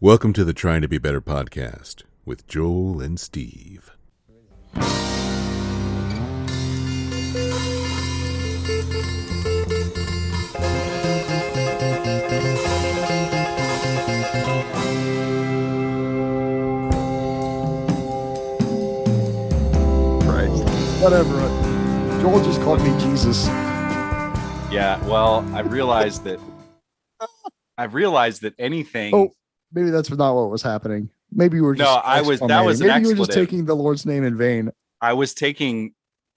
Welcome to the Trying to Be Better podcast with Joel and Steve. Whatever. Joel just called me Jesus. Yeah, well, I've realized that anything. Oh, maybe that's not what was happening. Maybe you were just. No, that was an maybe you were just expletive. taking the Lord's name in vain. I was taking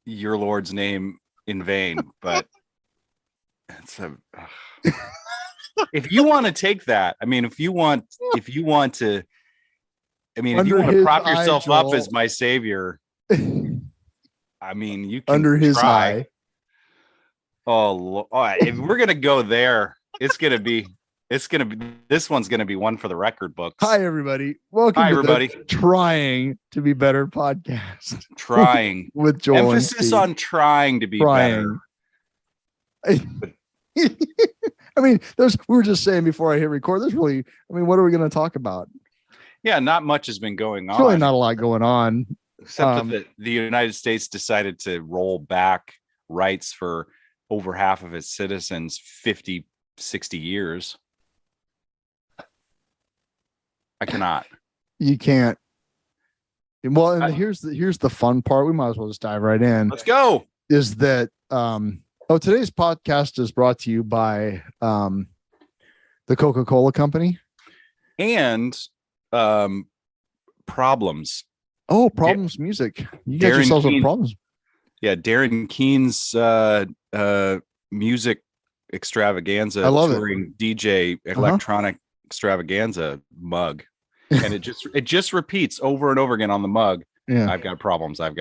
your Lord's name in vain, but it's if you want to take that, I mean, if you want to prop yourself up as my savior. I mean, you can under his try. eye. Oh, if we're gonna go there, this one's gonna be one for the record books. Hi, everybody. Welcome to the Trying to Be Better podcast. Trying with Joel. Emphasis on trying to be better. I mean, we were just saying before I hit record. What are we going to talk about? Yeah, not much has been going on. There's really not a lot going on. Except that the United States decided to roll back rights for over half of its citizens 50, 60 years. I cannot. You can't. Well, and here's the fun part. We might as well just dive right in. Let's go. Is that today's podcast is brought to you by the Coca-Cola Company and Problems. Oh, Problems Music. You got yourselves some problems. Yeah, Darren Keen's music extravaganza. I love touring it. DJ electronic extravaganza mug. And it just repeats over and over again on the mug. Yeah. I've got problems. I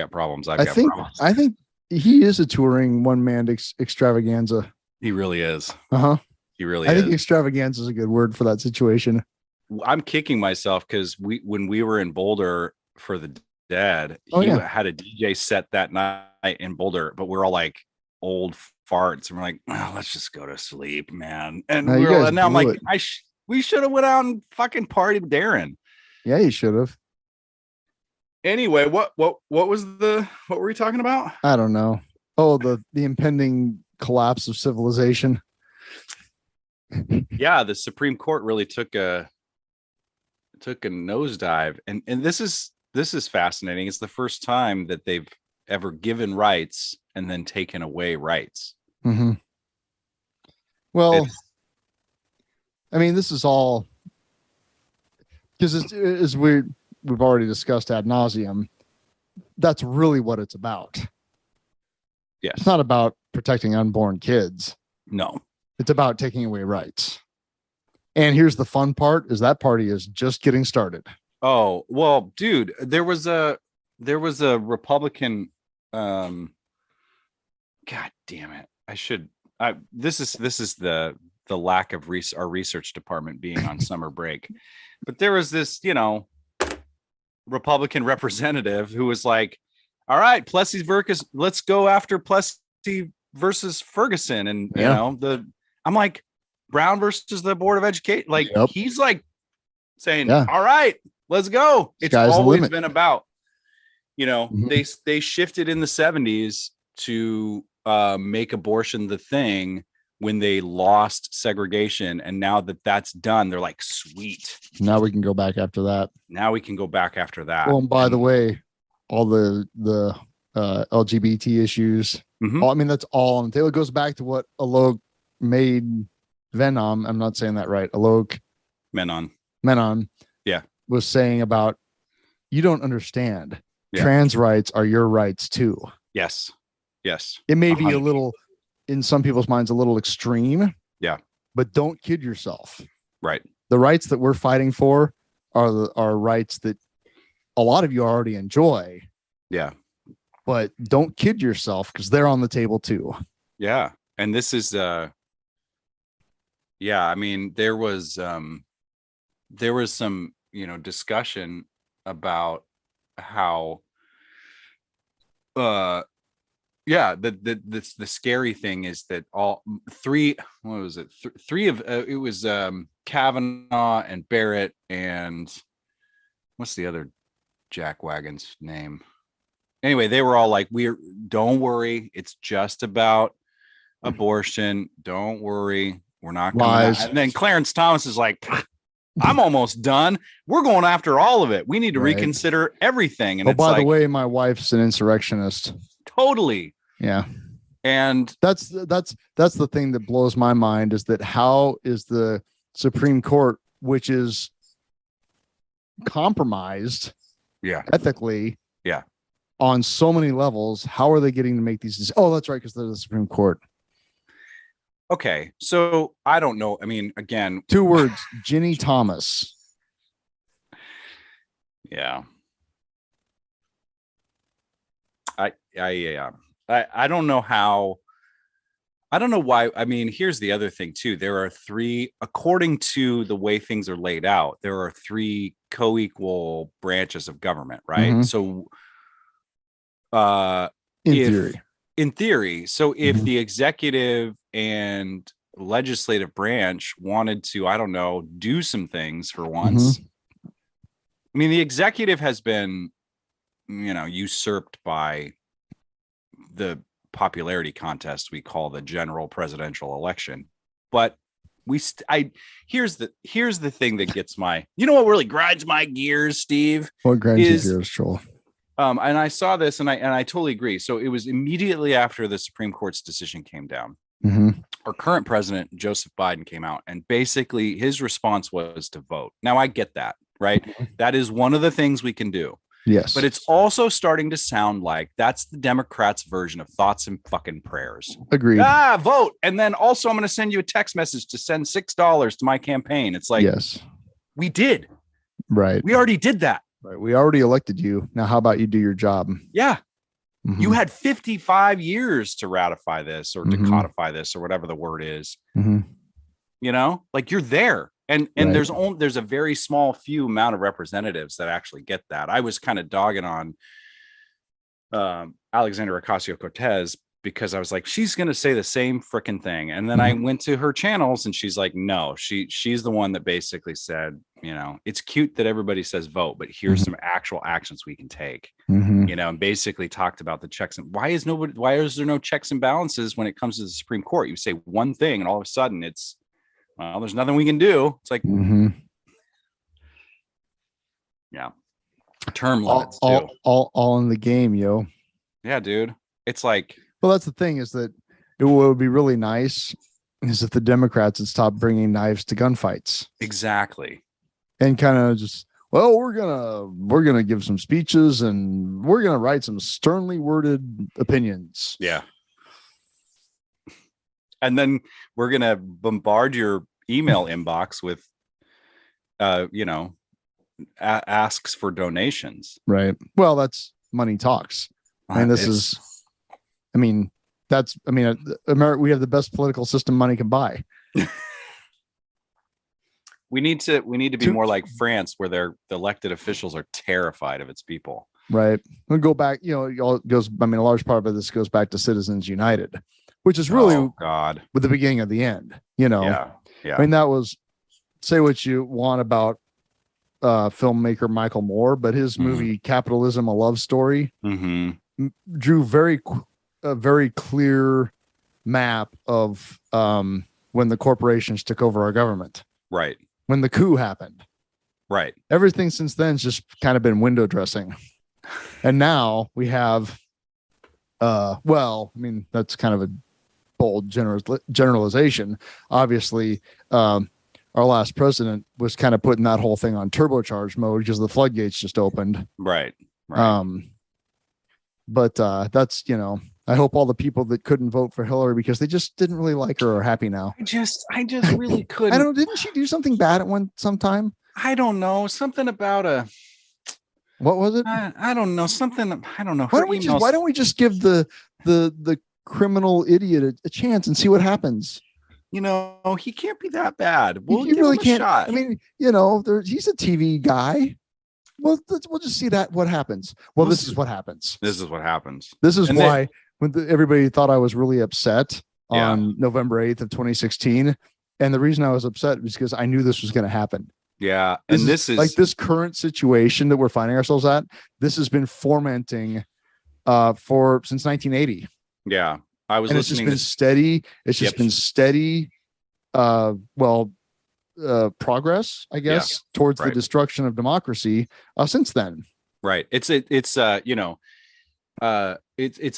think he is a touring one-man extravaganza. He really is. He really is. I think extravaganza is a good word for that situation. I'm kicking myself because when we were in Boulder for the Dead, he had a DJ set that night in Boulder, but we're all like old farts, and we're like, oh, let's just go to sleep, man. And now I'm like, we should have went out and fucking partied with Darren. Yeah, you should have. Anyway, what were we talking about? I don't know. Oh, the impending collapse of civilization. Yeah, the Supreme Court really took a nosedive, and this is fascinating. It's the first time that they've ever given rights and then taken away rights. Mm-hmm. Well, this is all because as we've already discussed ad nauseum. That's really what it's about. Yes, it's not about protecting unborn kids. No, it's about taking away rights. And here's the fun part: is that party is just getting started. Oh, well, dude, there was a Republican, God damn it. This is the lack of our research department being on summer break, but there was this, Republican representative who was like, all right, Plessy versus, let's go after Plessy versus Ferguson. And, I'm like, Brown versus the Board of Education. Like, he's like saying, all right, let's go. It's always been about, they shifted in the 70s to make abortion the thing when they lost segregation. And now that that's done, they're like, sweet. Now we can go back after that. Well, and by the way, all the LGBT issues, that's all on the table. It goes back to what Alok made Venom. I'm not saying that right. Alok Menon. Yeah. Was saying about, you don't understand. Yeah. Trans rights are your rights too. Yes. It may be a little, in some people's minds, a little extreme. Yeah. But don't kid yourself. Right. The rights that we're fighting for are rights that a lot of you already enjoy. Yeah. But don't kid yourself, because they're on the table too. Yeah. And this is there was some discussion about how the scary thing is that all three, what was it? Three of it was Kavanaugh and Barrett and what's the other jackwagon's name? Anyway, they were all like, don't worry, it's just about abortion. Don't worry, we're not gonna. And then Clarence Thomas is like, I'm almost done. We're going after all of it. We need to reconsider everything. And by the way, my wife's an insurrectionist. Totally. Yeah. And that's the thing that blows my mind, is that how is the Supreme Court, which is compromised ethically on so many levels, how are they getting to make these decisions? Oh, that's right, because they're the Supreme Court. Okay, so I don't know. I mean, again, 2 words: Ginny Thomas. Yeah. I don't know how. I don't know why. I mean, here's the other thing too. There are 3, according to the way things are laid out, there are 3 co-equal branches of government, right? Mm-hmm. So, in theory, so if the executive and legislative branch wanted to, I don't know, do some things for once. I mean, the executive has been, usurped by the popularity contest we call the general presidential election. But here's the thing that gets my, what really grinds my gears, Steve? What grinds your gears, Joel? And I saw this and I totally agree. So it was immediately after the Supreme Court's decision came down. Our current president, Joseph Biden, came out, and basically his response was to vote. Now I get that, right? That is one of the things we can do. Yes. But it's also starting to sound like that's the Democrats' version of thoughts and fucking prayers. Agreed. Vote. And then also I'm going to send you a text message to send $6 to my campaign. It's like, yes, we did. Right. We already did that. Right. We already elected you. Now, how about you do your job? Yeah. You had 55 years to ratify this or to codify this or whatever the word is. Like you're there. And there's a very small few amount of representatives that actually get that. I was kind of dogging on Alexandria Ocasio-Cortez because I was like, she's going to say the same freaking thing. And then I went to her channels and she's like, no, she's the one that basically said, it's cute that everybody says vote, but here's some actual actions we can take, and basically talked about the checks. And why is there no checks and balances when it comes to the Supreme Court? You say one thing and all of a sudden it's, well, there's nothing we can do. It's like, term limits all in the game, yo. Yeah, dude. It's like, well, that's the thing, is that what would be really nice is if the Democrats had stopped bringing knives to gunfights. Exactly. And kind of just, well, we're gonna give some speeches and we're gonna write some sternly worded opinions. Yeah. And then we're gonna bombard your email inbox with, asks for donations. Right. Well, that's money talks. And America, we have the best political system money can buy. We need to be more like France, where the elected officials are terrified of its people. Right. We'll go back, a large part of this goes back to Citizens United, which is really with the beginning of the end, Yeah. I mean, that was, say what you want about filmmaker Michael Moore, but his movie Capitalism: A Love Story drew a very clear map of when the corporations took over our government. Right. When the coup happened. Right. Everything since then has just kind of been window dressing. And now we have, that's kind of a bold generalization. Obviously, our last president was kind of putting that whole thing on turbocharged mode because the floodgates just opened. Right. But that's, I hope all the people that couldn't vote for Hillary because they just didn't really like her are happy now. I just really couldn't. Didn't she do something bad at sometime? I don't know. Something about what was it? I don't know. Something. I don't know. Why don't we just give the criminal idiot a chance and see what happens? He can't be that bad. He really can't. I mean, he's a TV guy. Well, we'll just see what happens. Well, this is what happens. This is what happens. This is why when everybody thought I was really upset on November 8th of 2016, And the reason I was upset was because I knew this was going to happen. Yeah. And this is like this current situation that we're finding ourselves at. This has been fomenting since 1980. Yeah. I was and listening it's just been steady. It's just been steady. Progress, I guess, towards the destruction of democracy since then. Right. It's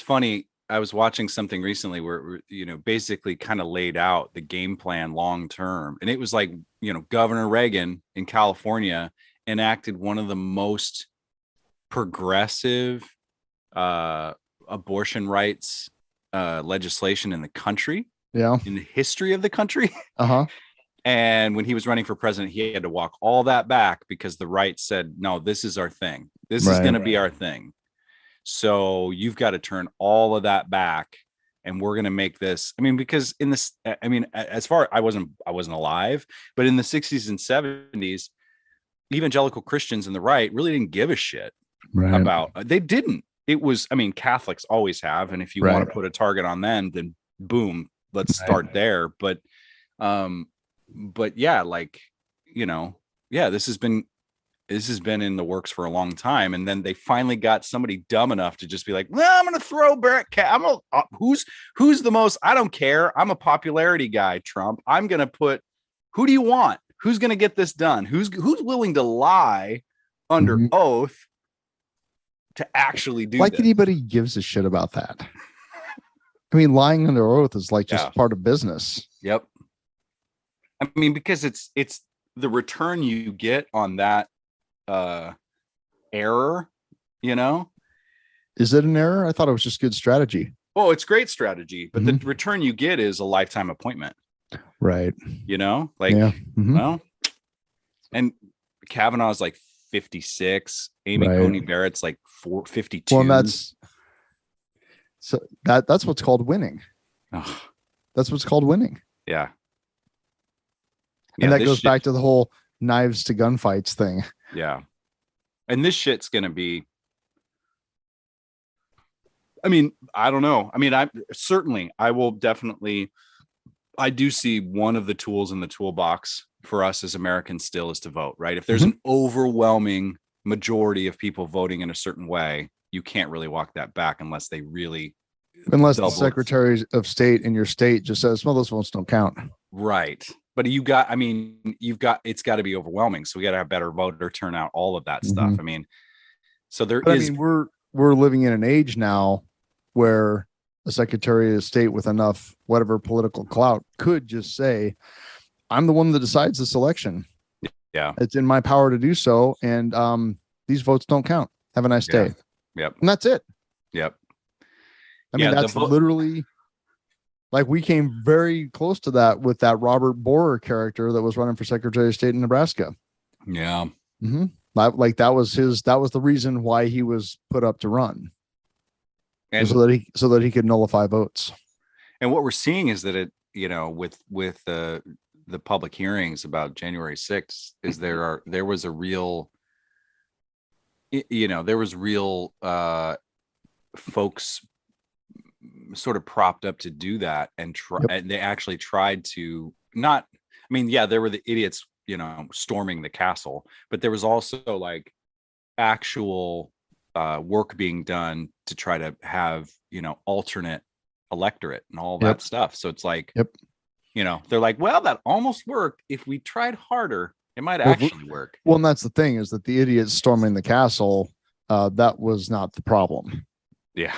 funny. I was watching something recently where, basically kind of laid out the game plan long term. And it was like, Governor Reagan in California enacted one of the most progressive abortion rights legislation in the country. Yeah. In the history of the country. Uh-huh. And when he was running for president, he had to walk all that back because the right said, no, this is our thing. This is going to be our thing. So you've got to turn all of that back, and we're going to make this. I mean, because as far I wasn't alive, but in the 60s and 70s, evangelical Christians and the right really didn't give a shit about. They didn't. It was, Catholics always have, and if you want to put a target on them, then boom, let's start there. But yeah, this has been in the works for a long time, and then they finally got somebody dumb enough to just be like, well, I'm gonna throw Barrett Cat. Who's the most, I don't care, I'm a popularity guy, Trump. I'm gonna put, who do you want, who's gonna get this done, who's willing to lie under oath to actually do like this. Anybody gives a shit about that. Lying under oath is like just part of business. Yep. Because it's the return you get on that error, Is it an error? I thought it was just good strategy. Oh, it's great strategy, but the return you get is a lifetime appointment. Right. Well, and Kavanaugh's like 56, Amy Coney Barrett's like 52. Well, that's what's called winning. Oh. That's what's called winning. Yeah. And that goes back to the whole knives to gunfights thing. Yeah. And this shit's going to be, I don't know. I do see one of the tools in the toolbox for us as Americans still is to vote, right? If there's an overwhelming majority of people voting in a certain way, you can't really walk that back unless they really. Unless the Secretary of State in your state just says, well, those votes don't count. Right. But it's got to be overwhelming. So we got to have better voter turnout, all of that stuff. So we're living in an age now where a Secretary of State with enough whatever political clout could just say, I'm the one that decides this election. Yeah. It's in my power to do so. And these votes don't count. Have a nice day. Yep. And that's it. Yep. That's literally, like, we came very close to that with that Robert Borer character that was running for Secretary of State in Nebraska. Yeah. Mm-hmm. Like that was the reason why he was put up to run. And so that he could nullify votes. And what we're seeing is that it, with the public hearings about January 6th is there was real folks sort of propped up to do that and and they actually tried to not, there were the idiots, storming the castle, but there was also like actual work being done to try to have, alternate electorate and all that stuff. So it's like, they're like, well, that almost worked. If we tried harder, it might actually work. Well, and that's the thing, is that the idiots storming the castle, that was not the problem. Yeah.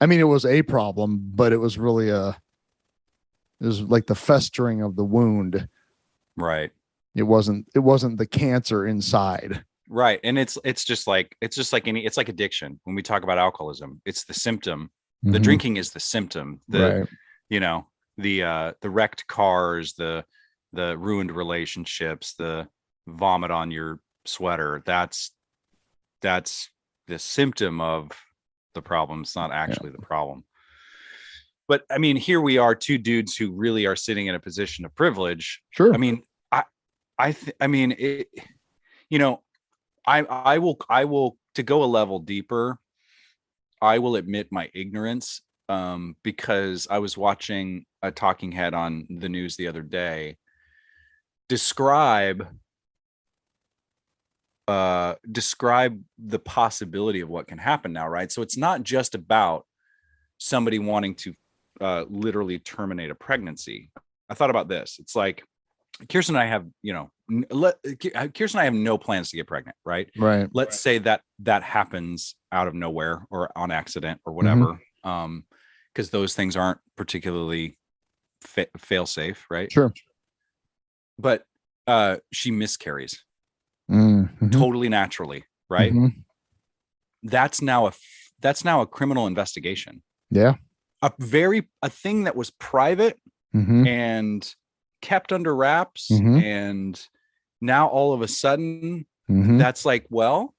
It was a problem, but it was really it was like the festering of the wound. Right. It wasn't the cancer inside. Right. And it's like addiction. When we talk about alcoholism, it's the symptom. The drinking is the symptom. The wrecked cars, the ruined relationships, the vomit on your sweater. That's the symptom of the problem. It's not actually the problem. But here we are, two dudes who really are sitting in a position of privilege. Sure. I will, to go a level deeper, I will admit my ignorance, because I was watching a talking head on the news the other day, describe the possibility of what can happen now, right? So it's not just about somebody wanting to literally terminate a pregnancy. I thought about this. It's like Kirsten and I have, Kirsten and I have no plans to get pregnant, right? Right. Let's say that happens out of nowhere or on accident or whatever, because those things aren't particularly fail safe, right? Sure. But she miscarries Mm-hmm. totally naturally, right? Mm-hmm. That's now a criminal investigation. Yeah. A thing that was private and kept under wraps, and now all of a sudden that's like, well,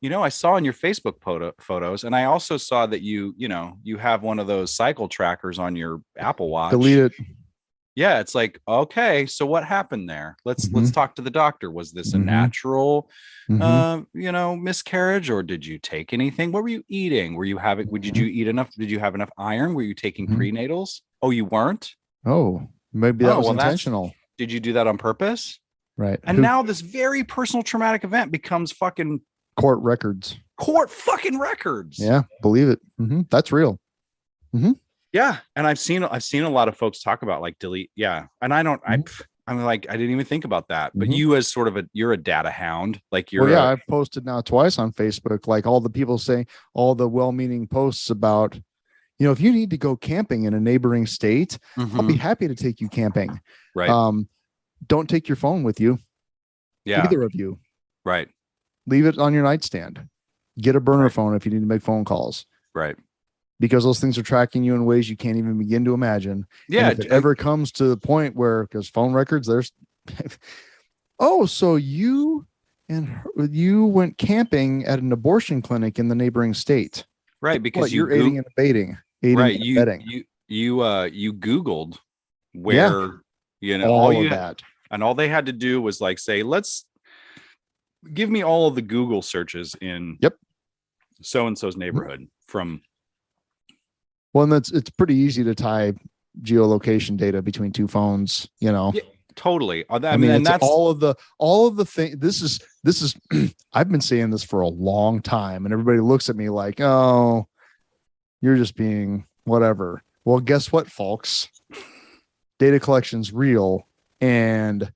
I saw in your Facebook photos, and I also saw that you have one of those cycle trackers on your Apple Watch. Delete it. Yeah, it's like, okay, so what happened there? Let's talk to the doctor. Was this a natural miscarriage, or did you take anything? What were you eating? Did you eat enough? Did you have enough iron? Were you taking prenatals? Oh, you weren't? Oh, maybe that was intentional. Did you do that on purpose? Right. And now this very personal traumatic event becomes fucking court records. Court fucking records. Yeah, believe it. That's real. Yeah, and I've seen a lot of folks talk about like delete. Yeah, and I don't. I'm like, I didn't even think about that. But you, as sort of you're a data hound. Like you're. Well, yeah, I've posted now twice on Facebook. Like all the people saying all the well-meaning posts about, if you need to go camping in a neighboring state, I'll be happy to take you camping. Right. Don't take your phone with you. Yeah. Either of you. Right. Leave it on your nightstand. Get a burner phone if you need to make phone calls. Right. Because those things are tracking you in ways you can't even begin to imagine. Yeah. And if it ever comes to the point where, because phone records, there's, so you went camping at an abortion clinic in the neighboring state. Right. Because you're aiding and abetting. Right. You Googled where, all of that. And all they had to do was like say, let's give me all of the Google searches in so-and-so's neighborhood from. Well, and it's pretty easy to tie geolocation data between two phones, Yeah, totally. I mean, and that's all of the thing. This is, I've been saying this for a long time, and everybody looks at me like, oh, you're just being whatever. Well, guess what, folks? Data collection's real, and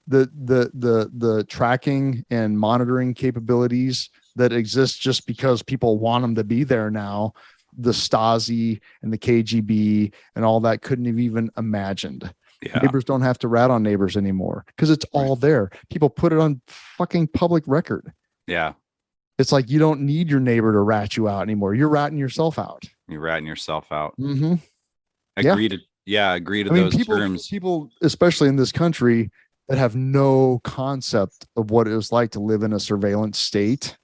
the tracking and monitoring capabilities that exist just because people want them to be there now, the Stasi and the KGB and all that couldn't have even imagined. Yeah. Neighbors don't have to rat on neighbors anymore because it's all there. People put it on fucking public record. Yeah. It's like you don't need your neighbor to rat you out anymore. You're ratting yourself out. You're ratting yourself out. Agree to those terms. People, especially in this country, that have no concept of what it was like to live in a surveillance state.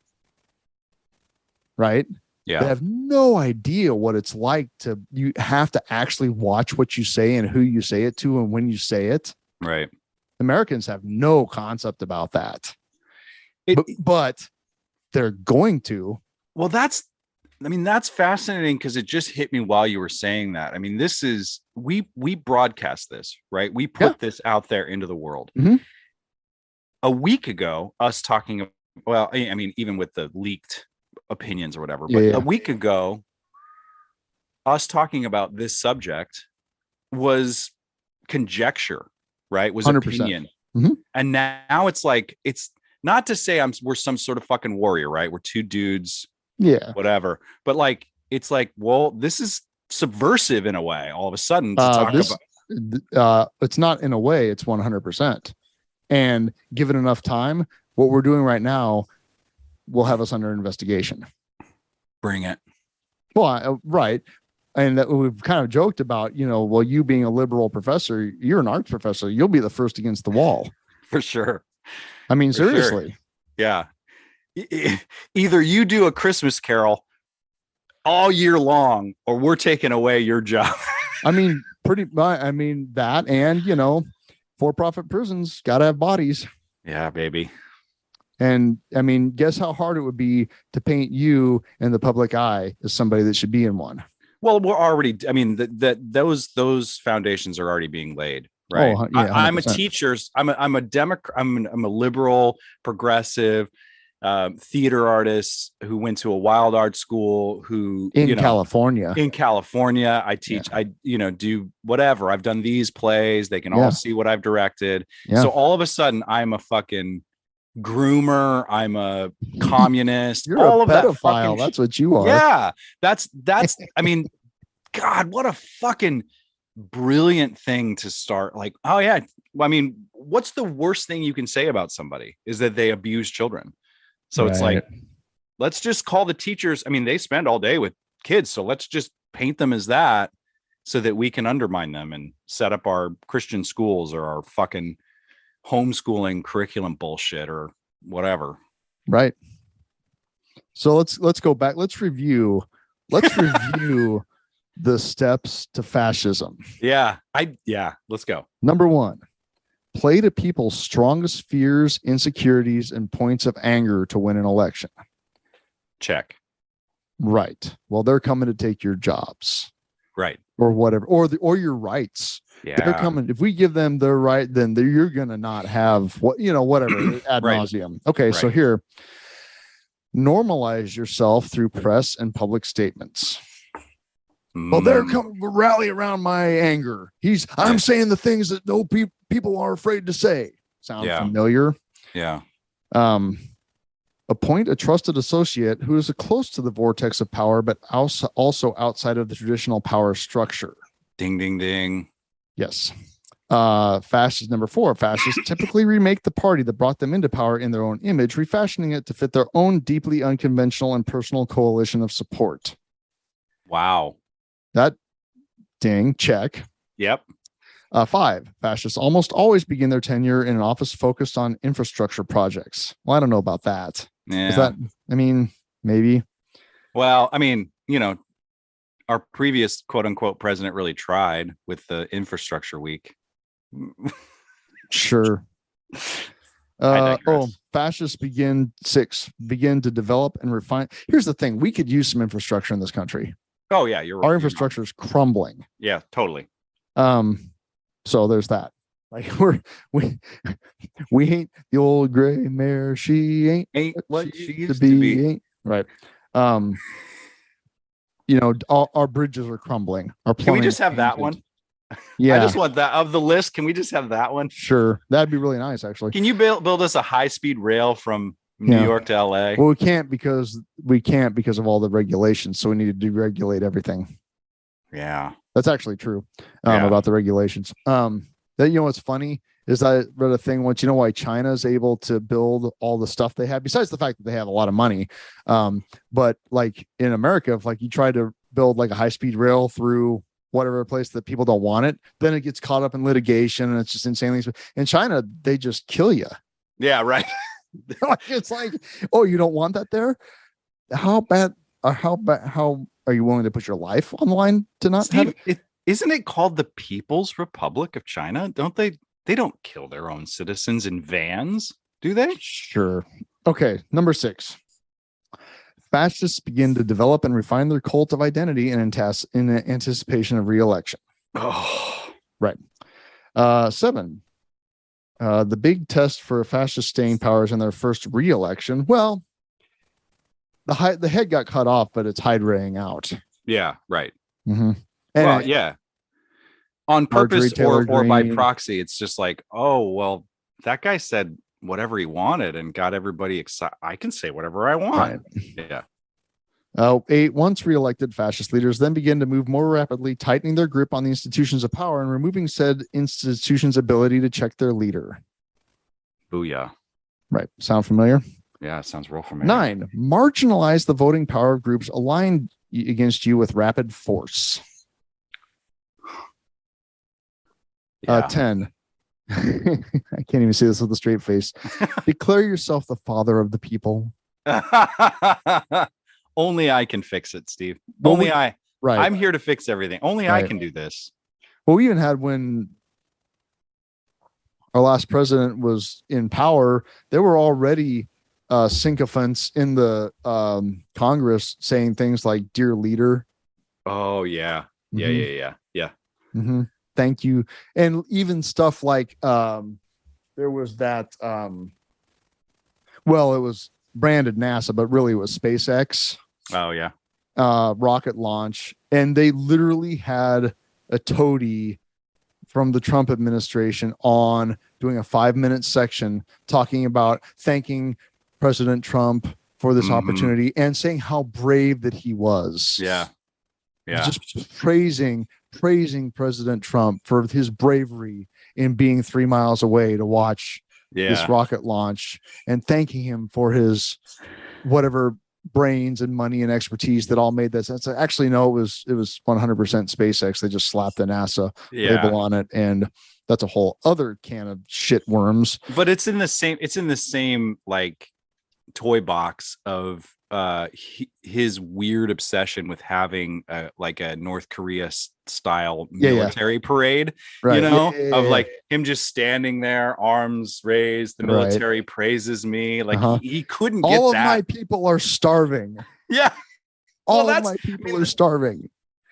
Right? Yeah. They have no idea what it's like you have to actually watch what you say and who you say it to and when you say it. Right. Americans have no concept about that. But they're going to. Well, that's fascinating because it just hit me while you were saying that. I mean, this is, we broadcast this, right? We put this out there into the world. A week ago, us talking, well, I mean, even with the leaked opinions or whatever, but a week ago, us talking about this subject was conjecture, right? Was 100%. Opinion. And now it's like, it's not to say we're some sort of fucking warrior, right? We're two dudes, whatever. But like, it's like, well, this is subversive in a way. All of a sudden, to talk about it's not in a way, it's 100%. And given enough time, what we're doing right now will have us under investigation. Bring it. Well, right. And that we've kind of joked about, you being a liberal professor, you're an arts professor, you'll be the first against the wall. For sure. I mean, seriously. Sure. Yeah. Either you do a Christmas Carol all year long, or we're taking away your job. I mean, that, and, for-profit prisons got to have bodies. Yeah, baby. And I mean, guess how hard it would be to paint you in the public eye as somebody that should be in one. Well, we're already, I mean, those foundations are already being laid. Right. Oh, yeah, I'm a 100%. teacher's. I'm a Democrat. I'm a liberal, progressive theater artist who went to a wild art school. Who In California. In California, I teach. I do whatever. I've done these plays. They can all see what I've directed. Yeah. So all of a sudden, I'm a fucking groomer. I'm a communist. You're all a of that pedophile. fucking That's what you are. Yeah. That's. I mean, God, what a fucking brilliant thing to start. Like, oh yeah, I mean, what's the worst thing you can say about somebody is that they abuse children. So it's like, let's just call the teachers. I mean, they spend all day with kids, so let's just paint them as that so that we can undermine them and set up our Christian schools or our fucking homeschooling curriculum bullshit or whatever. Right. So let's go back. Let's review the steps to fascism. Yeah. Let's go. Number 1, play to people's strongest fears, insecurities, and points of anger to win an election. Check. Right. Well, they're coming to take your jobs. Right. Or whatever. Or your rights. Yeah. They're coming. If we give them their right, then you're gonna not have whatever ad nauseum. Okay, so here, normalize yourself through press and public statements. Well, they're coming to rally around my anger. I'm saying the things that no people are afraid to say. Sound familiar? Yeah. Appoint a trusted associate who is close to the vortex of power, but also outside of the traditional power structure. Ding, ding, ding. Yes. Fascists. Number 4, fascists typically remake the party that brought them into power in their own image, refashioning it to fit their own deeply unconventional and personal coalition of support. Wow. That ding, check. Yep. 5, fascists almost always begin their tenure in an office focused on infrastructure projects. Well, I don't know about that. Yeah. Maybe. Well, I mean, our previous quote unquote president really tried with the infrastructure week. Sure. Fascists begin to develop and refine. Here's the thing. We could use some infrastructure in this country. Oh yeah. Our infrastructure is crumbling. Yeah, totally. So there's that. Like we ain't the old gray mare. She ain't what she used to be. Ain't. Right. Our bridges are crumbling. Can we just have that one? Yeah. I just want that of the list. Can we just have that one? Sure. That'd be really nice, actually. Can you build us a high-speed rail from New York to LA? Well, we can't because of all the regulations. So we need to deregulate everything. Yeah. That's actually true about the regulations. What's funny is I read a thing once. You know why China is able to build all the stuff they have, besides the fact that they have a lot of money. But like in America, if like you try to build like a high-speed rail through whatever place that people don't want it, then it gets caught up in litigation and it's just insanely. In China, they just kill you. Yeah, right. It's like, oh, you don't want that there? How are you willing to put your life on the line to not have it? Isn't it called the People's Republic of China? Don't they don't kill their own citizens in vans, do they? Sure. Okay. Number 6. Fascists begin to develop and refine their cult of identity in anticipation of re-election. Oh, right. 7. The big test for fascist staying powers in their first re-election. Well, the head got cut off, but it's hide raying out. Yeah, right. Mm-hmm. On purpose or by proxy. It's just like, oh, well, that guy said whatever he wanted and got everybody excited. I can say whatever I want. Right. Yeah. 8. Once reelected, fascist leaders then begin to move more rapidly, tightening their grip on the institutions of power and removing said institutions' ability to check their leader. Booyah. Right. Sound familiar? Yeah, it sounds real familiar. 9. Marginalize the voting power of groups aligned against you with rapid force. 10. I can't even say this with a straight face. Declare yourself the father of the people. Only I can fix it, Steve. Only I. Right. I'm here to fix everything. Only I can do this. Well, we even had when our last president was in power, there were already sycophants in the Congress saying things like "dear leader." Oh yeah, yeah. Mm-hmm. Mm-hmm. thank you. And even stuff like there was that well, it was branded NASA, but really it was SpaceX. Oh yeah. Rocket launch, and they literally had a toady from the Trump administration on doing a 5-minute section talking about thanking President Trump for this opportunity and saying how brave that he was. Yeah. Just praising President Trump for his bravery in being 3 miles away to watch this rocket launch, and thanking him for his whatever brains and money and expertise that all made that sense. Actually, no, it was 100% SpaceX. They just slapped the NASA label on it, and that's a whole other can of shit worms. But it's in the same like toy box of his weird obsession with having like a North Korea style military parade, right. Of like him just standing there, arms raised, the military praises me. Like he couldn't get all of that. My people are starving. Yeah. All of my people are starving.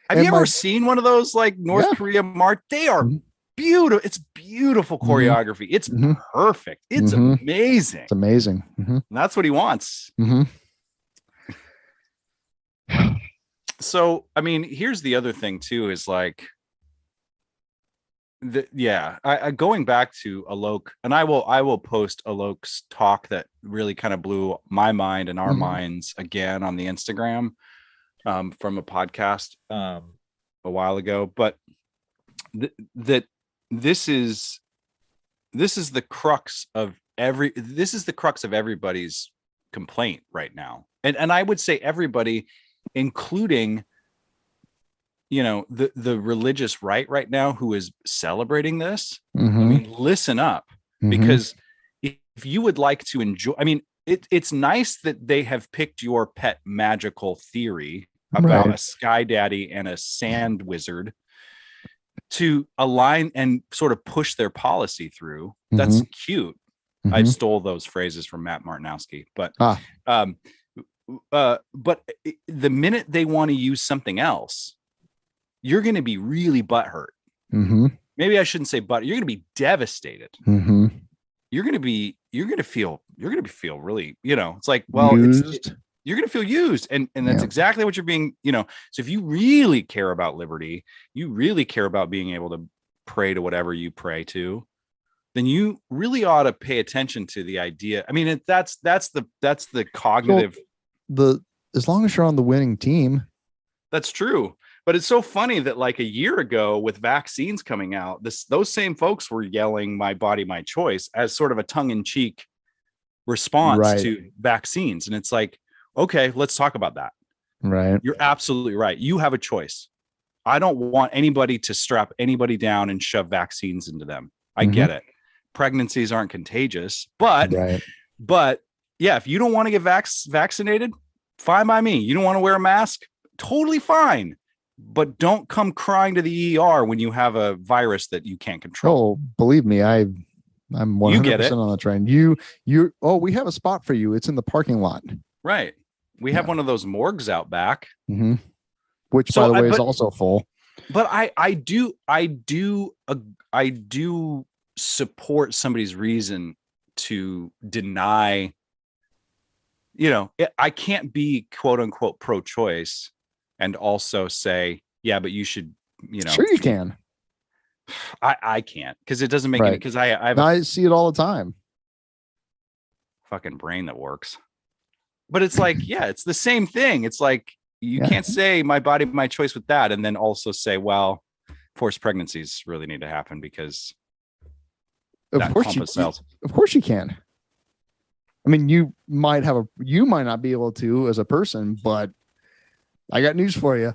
Have you ever seen one of those like North Korea march? They are beautiful. It's beautiful choreography. It's perfect. It's amazing. It's amazing. And that's what he wants. So, I mean, here's the other thing too, is like, going back to Alok, and I will post Alok's talk that really kind of blew my mind and our minds again on the Instagram from a podcast a while ago. But that this is the crux of everybody's complaint right now, and I would say everybody, including the religious right now who is celebrating this. I mean, listen up, because if you would like to enjoy, I mean, it's nice that they have picked your pet magical theory about a sky daddy and a sand wizard to align and sort of push their policy through. That's cute. I stole those phrases from Matt Martinowski, but the minute they want to use something else, you're going to be really butthurt. Maybe I shouldn't say but. You're going to be devastated. You're going to feel really, it's like, well, you're going to feel used. And that's exactly what you're being, so if you really care about liberty, you really care about being able to pray to whatever you pray to, then you really ought to pay attention to the idea. I mean, that's the cognitive. As long as you're on the winning team. That's true. But it's so funny that like a year ago with vaccines coming out, those same folks were yelling "my body, my choice" as sort of a tongue-in-cheek response to vaccines. And it's like, okay, let's talk about that. Right. You're absolutely right. You have a choice. I don't want anybody to strap anybody down and shove vaccines into them. I get it. Pregnancies aren't contagious, but yeah, if you don't want to get vaccinated, fine by me. You don't want to wear a mask, totally fine. But don't come crying to the ER when you have a virus that you can't control. Oh, believe me, I'm 100% on the train. We have a spot for you. It's in the parking lot. Right. We have one of those morgues out back. Which, by the way, is also full. But I do support somebody's reason to deny. I can't be quote unquote pro-choice and also say, yeah, but you should, Sure you can. I can't, because it doesn't make any, because I see it all the time. Fucking brain that works. But it's like, yeah, it's the same thing. It's like, you can't say my body, my choice with that, and then also say, well, forced pregnancies really need to happen because of course you can. I mean, you might not be able to as a person, but I got news for you.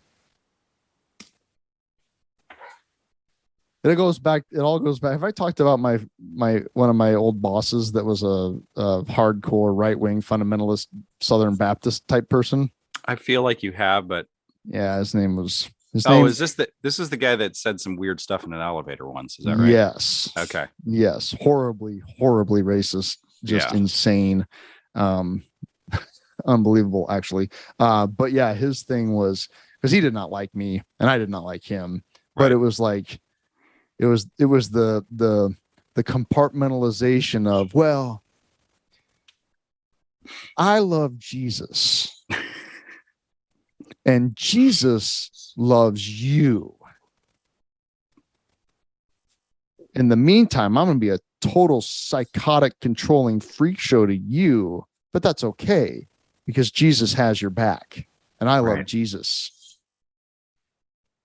It all goes back. Have I talked about my one of my old bosses that was a hardcore right-wing fundamentalist Southern Baptist type person? I feel like you have, but yeah, his name was. Is this is the guy that said some weird stuff in an elevator once? Is that right? Yes. Okay. Yes. Horribly racist. Just insane. Unbelievable, actually. But yeah, his thing was, because he did not like me and I did not like him, but it was like, It was the compartmentalization of, well, I love Jesus and Jesus loves you. In the meantime, I'm going to be a total psychotic, controlling freak show to you, but that's okay because Jesus has your back and I love Jesus.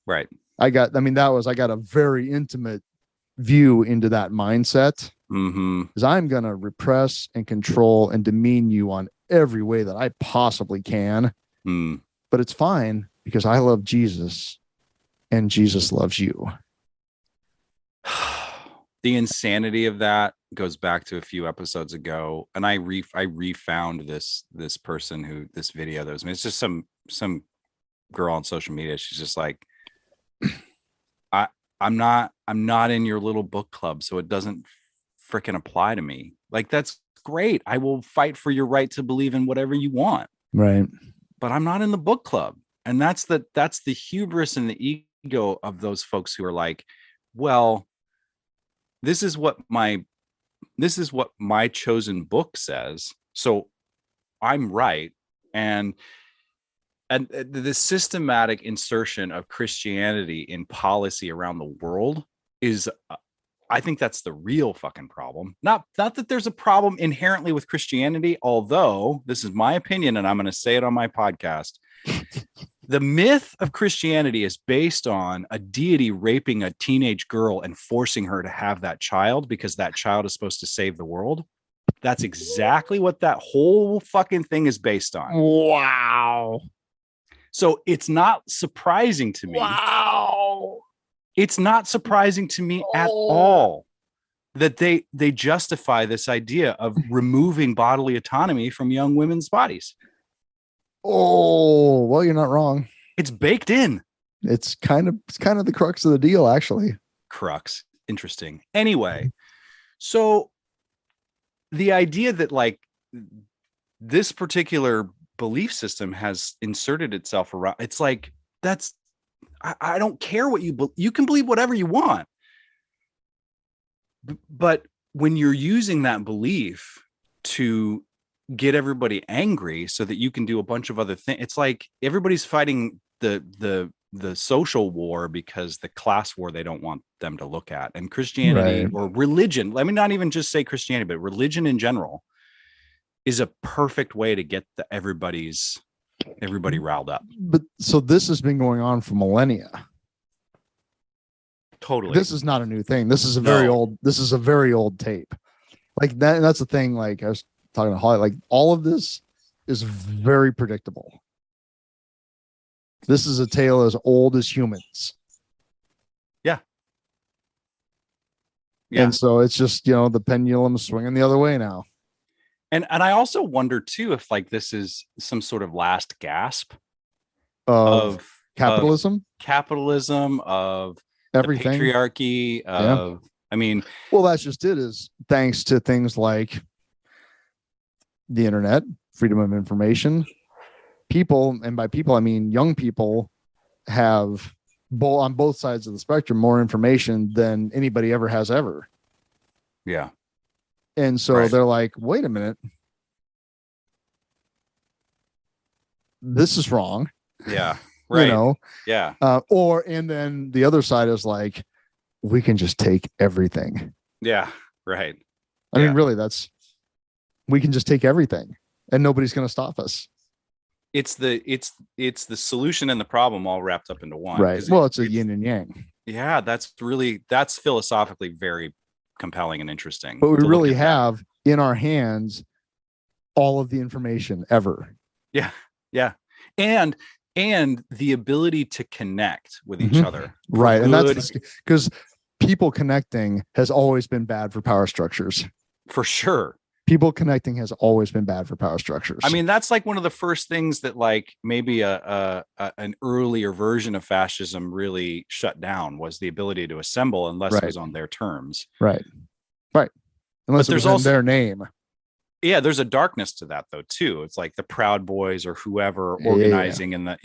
Right. I got a very intimate view into that mindset because I'm going to repress and control and demean you on every way that I possibly can. But it's fine because I love Jesus and Jesus loves you. The insanity of that goes back to a few episodes ago, and I refound this this video that was, it's just some girl on social media. She's just like, I'm not in your little book club, so it doesn't freaking apply to me. Like, that's great. I will fight for your right to believe in whatever you want. Right. But I'm not in the book club. And that's the hubris and the ego of those folks who are like, well, this is what my chosen book says, so I'm right. And the systematic insertion of Christianity in policy around the world is, I think that's the real fucking problem. Not that there's a problem inherently with Christianity, although this is my opinion and I'm going to say it on my podcast. The myth of Christianity is based on a deity raping a teenage girl and forcing her to have that child because that child is supposed to save the world. That's exactly what that whole fucking thing is based on. Wow. So it's not surprising to me. Wow. It's not surprising to me at all that they justify this idea of removing bodily autonomy from young women's bodies. Oh, well, you're not wrong. It's baked in. It's kind of the crux of the deal, actually. Crux. Interesting. Anyway, so the idea that like this particular belief system has inserted itself around, it's like, I don't care what you can believe whatever you want. But when you're using that belief to get everybody angry so that you can do a bunch of other things, it's like everybody's fighting the social war because the class war they don't want them to look at. And Christianity or religion, let me not even just say Christianity, but religion in general is a perfect way to get everybody riled up. But so this has been going on for millennia. Totally. This is not a new thing. This is a very old tape. Like that. And that's the thing. Like I was talking to Holly, like all of this is very predictable. This is a tale as old as humans. Yeah. And so it's just, the pendulum swinging the other way now. And I also wonder too, if like this is some sort of last gasp of capitalism, of everything, patriarchy, I mean, well, that's just it, is thanks to things like the internet, freedom of information. People, and by people, I mean young people, have on both sides of the spectrum more information than anybody ever has ever. Yeah. And so they're like, wait a minute, this is wrong. Yeah. Right. Yeah. And then the other side is like, we can just take everything. Yeah. Right. I mean, really, we can just take everything and nobody's going to stop us. It's the solution and the problem all wrapped up into one. Right. Well, it's a yin and yang. Yeah. That's philosophically very compelling and interesting. But we really have in our hands all of the information ever. Yeah. Yeah. And the ability to connect with each other. Right. And that's because people connecting has always been bad for power structures. For sure. People connecting has always been bad for power structures. I mean, that's like one of the first things that like maybe an earlier version of fascism really shut down, was the ability to assemble unless it was on their terms. Right. Unless it was also their name. Yeah, there's a darkness to that though too. It's like the Proud Boys or whoever organizing in the,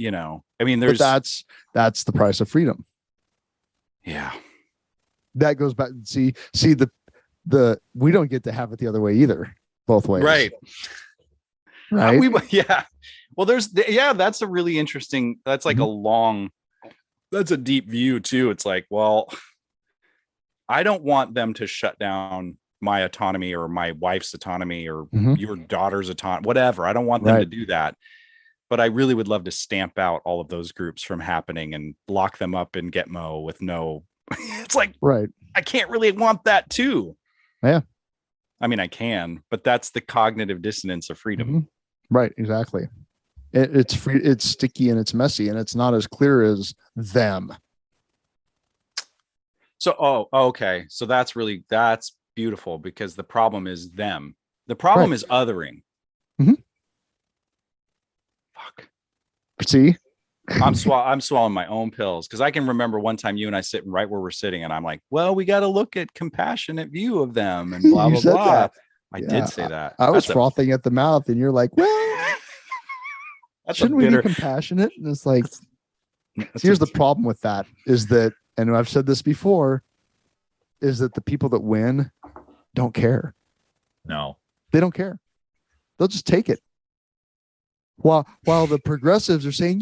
I mean, there's that's the price of freedom. Yeah. that goes back. See the we don't get to have it the other way either. Both ways. Right. Right. Yeah. Well, that's a really interesting, that's like that's a deep view too. It's like, well, I don't want them to shut down my autonomy or my wife's autonomy or your daughter's autonomy, whatever. I don't want them to do that. But I really would love to stamp out all of those groups from happening and lock them up in Gitmo with no, it's like, right. I can't really want that too. Yeah. I mean, I can, but that's the cognitive dissonance of freedom. Right. Exactly. It's free. It's sticky and it's messy and it's not as clear as them. So, okay. So that's beautiful because the problem is them. The problem is othering. Fuck. See, I'm swallowing my own pills because I can remember one time you and I sitting right where we're sitting and I'm like, well, we got to look at compassionate view of them and blah, blah, blah. That. I did say that. I was frothing at the mouth and you're like, well, shouldn't we be compassionate? And it's like, here's the problem with that is that, and I've said this before, is that the people that win don't care. No, they don't care. They'll just take it. While the progressives are saying,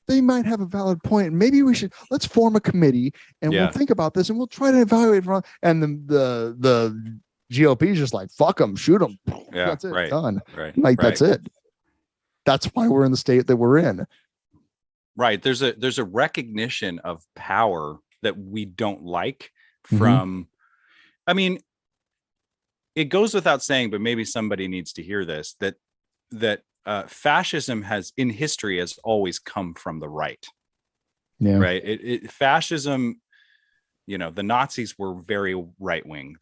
they might have a valid point. Maybe let's form a committee and we'll think about this and we'll try to evaluate. And the GOP is just like, fuck them, shoot them. Yeah, that's it. Right. Done. Right. That's it. That's why we're in the state that we're in. Right. There's a recognition of power that we don't like from, I mean, it goes without saying, but maybe somebody needs to hear this, that fascism has always come from the right. Yeah. Right. Fascism, the Nazis were very right wing.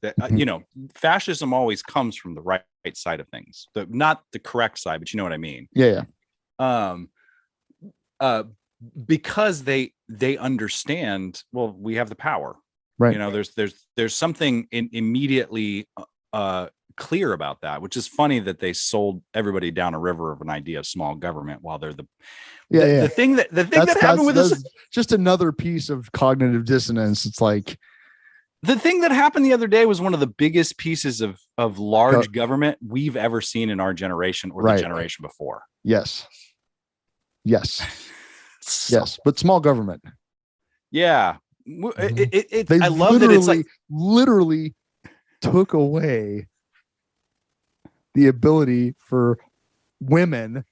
Fascism always comes from the right side of things, not the correct side, but you know what I mean? Yeah. Because they understand, well, we have the power. Right. There's something immediately clear about that, which is funny that they sold everybody down a river of an idea of small government while they're the thing that happened with this. Just another piece of cognitive dissonance. It's like the thing that happened the other day was one of the biggest pieces of large government we've ever seen in our generation or the generation before. Yes. Yes, but small government. Yeah. I love that it's like literally took away the ability for women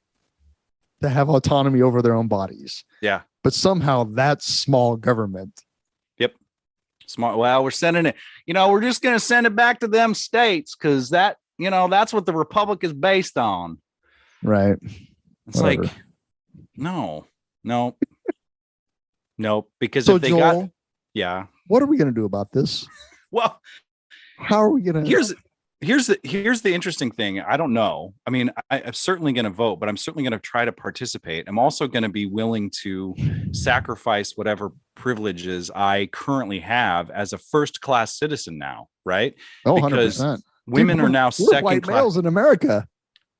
to have autonomy over their own bodies. Yeah. But somehow that's small government. Yep. Smart. Well, we're sending it, we're just going to send it back to them states because that, that's what the republic is based on. Right. It's Whatever. Like, no, because so if they Joel, yeah. What are we going to do about this? Well, how are we going to? Here's the interesting thing. I don't know. I mean, I'm certainly going to vote, but I'm certainly going to try to participate. I'm also going to be willing to sacrifice whatever privileges I currently have as a first-class citizen now, right? Oh, because 100%. Women are now second white class males in America.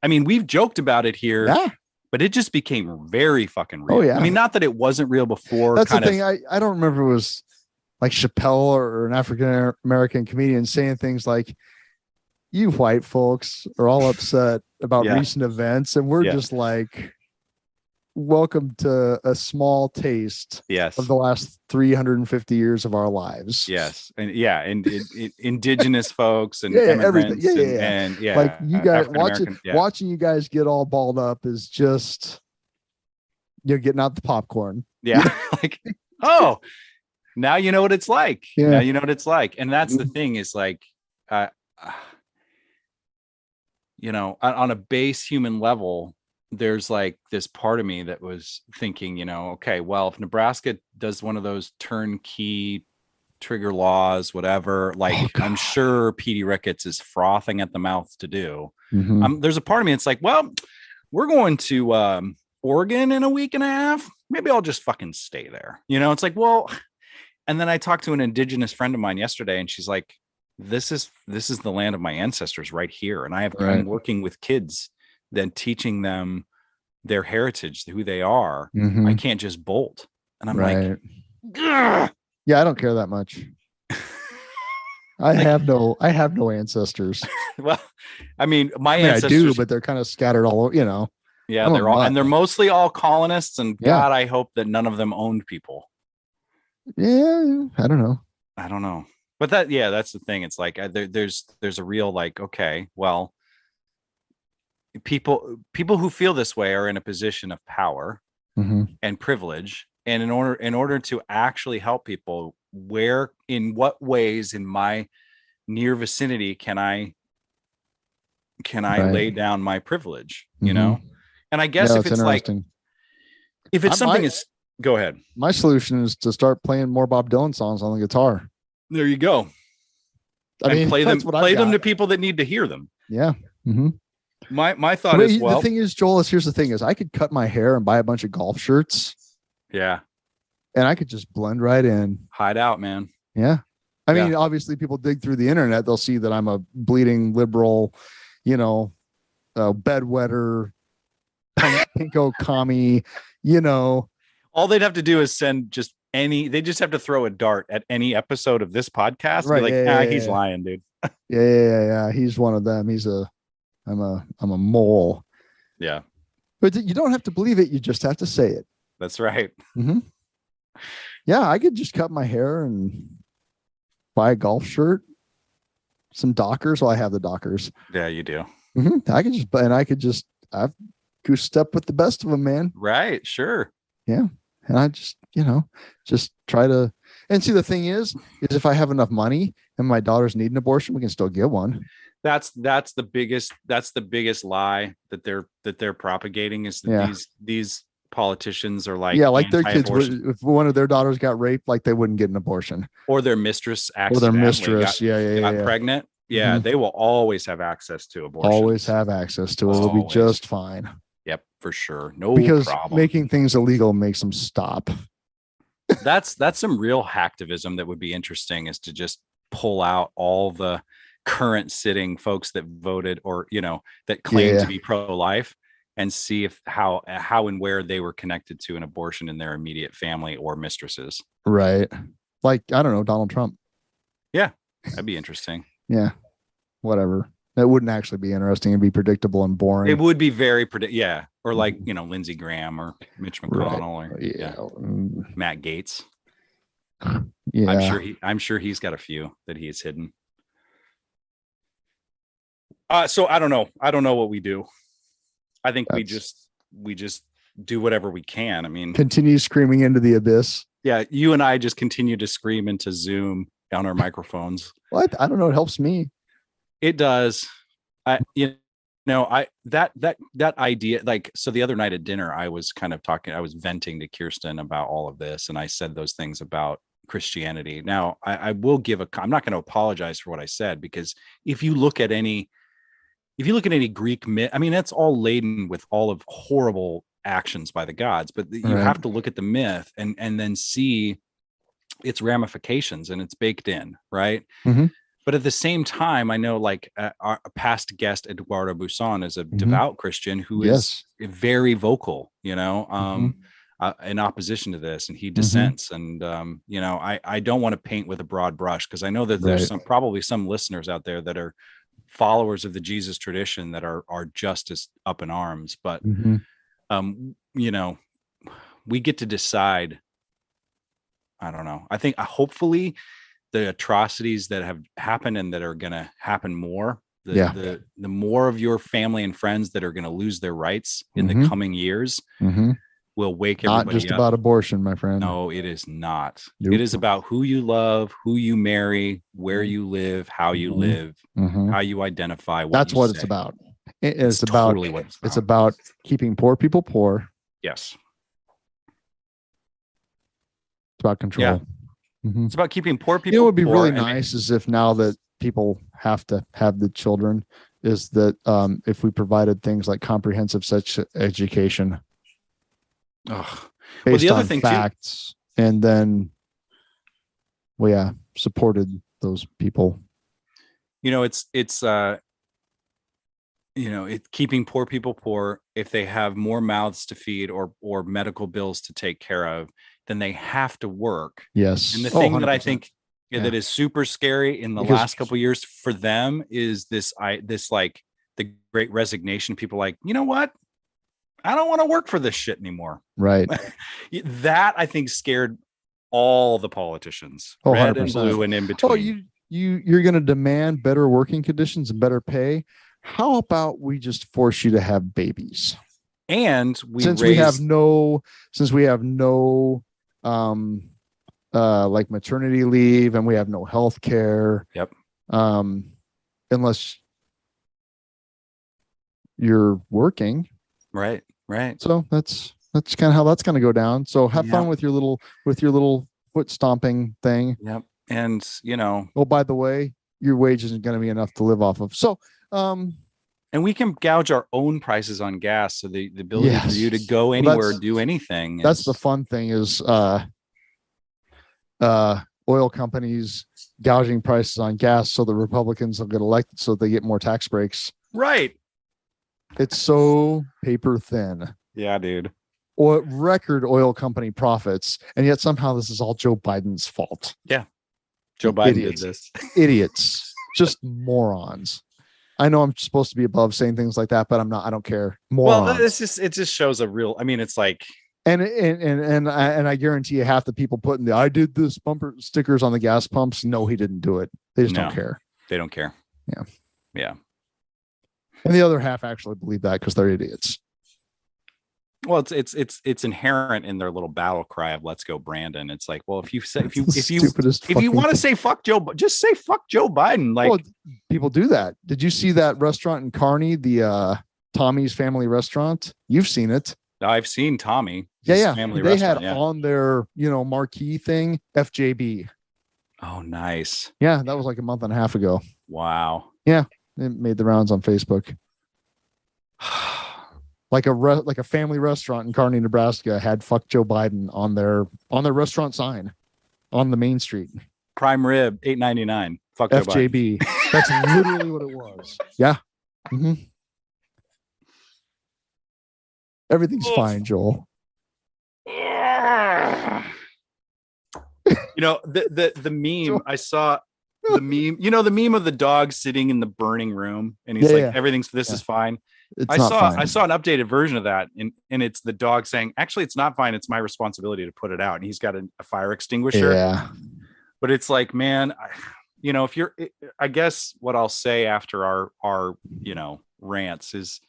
I mean, we've joked about it here. Yeah. But it just became very fucking real. Oh, yeah. I mean, not that it wasn't real before. That's the thing. I don't remember it was like Chappelle or an African American comedian saying things like, you white folks are all upset about recent events. And we're just like, welcome to a small taste of the last 350 years of our lives. Yes. And indigenous folks and immigrants. And like you guys watching you guys get all balled up is just, you're getting out the popcorn. Yeah. Like, oh, now you know what it's like. Yeah. Now you know what it's like. And that's the thing is like, on a base human level, there's like this part of me that was thinking, okay, well, if Nebraska does one of those turnkey trigger laws, whatever, like I'm sure Petey Ricketts is frothing at the mouth to do. Mm-hmm. There's a part of me it's like, well, we're going to Oregon in a week and a half. Maybe I'll just fucking stay there. It's like, well, and then I talked to an indigenous friend of mine yesterday and she's like, this is the land of my ancestors right here. And I'm working with kids, then teaching them their heritage, who they are. Mm-hmm. I can't just bolt. And I'm like, Gah! Yeah, I don't care that much. I have no ancestors. Well, I mean, my I ancestors do, but they're kind of scattered all over, Yeah, I'm a they're all, mutt. and they're mostly all colonists. And Yeah. God, I hope that none of them owned people. Yeah, I don't know. I don't know, but that's the thing. It's like there's a real like, okay, well, people who feel this way are in a position of power and privilege, and in order to actually help people, in what ways in my near vicinity can I lay down my privilege, and I guess if it's like, if it's something is, go ahead. My solution is to start playing more Bob Dylan songs on the guitar. There you go. I mean, play them to people that need to hear them. Yeah. My thought is, well, the thing is, Joel, here's the thing is, I could cut my hair and buy a bunch of golf shirts. Yeah. And I could just blend right in. Hide out, man. Yeah. I mean, obviously people dig through the internet. They'll see that I'm a bleeding liberal, bedwetter, pinko commie, All they'd have to do is send they just have to throw a dart at any episode of this podcast. Right. Be like, he's lying, dude. Yeah. He's one of them. I'm a mole. Yeah. But you don't have to believe it. You just have to say it. That's right. Yeah. I could just cut my hair and buy a golf shirt, some Dockers. Well, I have the Dockers. Yeah, you do. I I've goose step with the best of them, man. Right. Sure. Yeah. And I just, just try to, and see, the thing is if I have enough money and my daughters need an abortion, we can still get one. That's the biggest lie that they're propagating, is that these politicians are like, like their kids if one of their daughters got raped, like they wouldn't get an abortion, or their mistress got pregnant. Yeah. They will always have access to abortion. Always have access to it. It'll be just fine. Yep, for sure. No, because problem. Making things illegal makes them stop. That's some real hacktivism that would be interesting, is to just pull out all the current sitting folks that voted, or that claim to be pro-life, and see if how and where they were connected to an abortion in their immediate family or mistresses. Right. Like, I don't know, Donald Trump. Yeah, that'd be interesting. Yeah, whatever. That wouldn't actually be interesting. It'd be predictable and boring. It would be very yeah. Or like, Lindsey Graham or Mitch McConnell or Matt Gaetz. Yeah. I'm sure he's got a few that he has hidden. So I don't know what we do. I think we just do whatever we can. I mean, continue screaming into the abyss. Yeah. You and I just continue to scream into Zoom on our microphones. What? I don't know. It helps me. It does. That idea, like, so the other night at dinner, I was venting to Kirsten about all of this. And I said those things about Christianity. Now I will I'm not going to apologize for what I said, because if you look at any Greek myth, I mean, that's all laden with all of horrible actions by the gods, but you have to look at the myth and then see its ramifications, and it's baked in. Right. But at the same time, I know, like, our past guest Eduardo Buson is a devout Christian who is very vocal, in opposition to this, and he dissents. And I don't want to paint with a broad brush, because I know that there's probably some listeners out there that are followers of the Jesus tradition that are just as up in arms. But we get to decide. I don't know. I think hopefully the atrocities that have happened and that are going to happen more, the more of your family and friends that are going to lose their rights in the coming years will wake everybody up. Not just about abortion, my friend. No, it is not. Nope. It is about who you love, who you marry, where you live, how you live, how you identify. That's what it's about. It's about totally what it's about keeping poor people poor. Yes. It's about control. Yeah. It's about keeping poor people. It would be really nice is if, now that people have to have the children, is that if we provided things like comprehensive sex education, based the other on thing facts, and then supported those people. It's keeping poor people poor. If they have more mouths to feed or medical bills to take care of, then they have to work. Yes. And the thing that I think that is super scary in the last couple of years for them is this like the great resignation. People like, you know what? I don't want to work for this shit anymore. Right. That I think scared all the politicians, red 100%. And blue and in between. You're going to demand better working conditions and better pay. How about we just force you to have babies? And since we have no like maternity leave, and we have no health care. Yep. Unless you're working. Right. So that's kind of how that's going to go down. So have fun with your little foot stomping thing. Yep. And oh, by the way, your wage isn't going to be enough to live off of. So, and we can gouge our own prices on gas. So the ability for you to go anywhere, do anything. That's the fun thing is, oil companies gouging prices on gas so the Republicans will get elected so they get more tax breaks. Right. It's so paper thin. Yeah, dude. Or record oil company profits. And yet somehow this is all Joe Biden's fault. Yeah. Joe Biden did this. Idiots. Just morons. I know I'm supposed to be above saying things like that, but I'm not. I don't care. Morons. Well, it just shows a real, I mean, it's like, and I guarantee you half the people putting I did this bumper stickers on the gas pumps. No, he didn't do it. They just don't care. They don't care. Yeah. And the other half actually believe that because they're idiots. Well, it's inherent in their little battle cry of "Let's go, Brandon." It's like, well, if you want to say fuck Joe, just say fuck Joe Biden. Like, people do that. Did you see that restaurant in Kearney, the Tommy's Family Restaurant? You've seen it. I've seen Tommy. Yeah. They had on their marquee thing FJB. Oh, nice. Yeah, that was like a month and a half ago. Wow. Yeah, it made the rounds on Facebook. Like a family restaurant in Kearney, Nebraska had "fuck Joe Biden" on their restaurant sign on the main street. Prime rib, $8.99. Fuck FJB. That's literally what it was. Yeah. Mm-hmm. Everything's fine, Joel. The meme I saw. The meme, the meme of the dog sitting in the burning room, and he's everything's is fine. I saw an updated version of that, and it's the dog saying, "Actually, it's not fine. It's my responsibility to put it out." And he's got a fire extinguisher. Yeah, but it's like, man, if you're, I guess what I'll say after our rants is,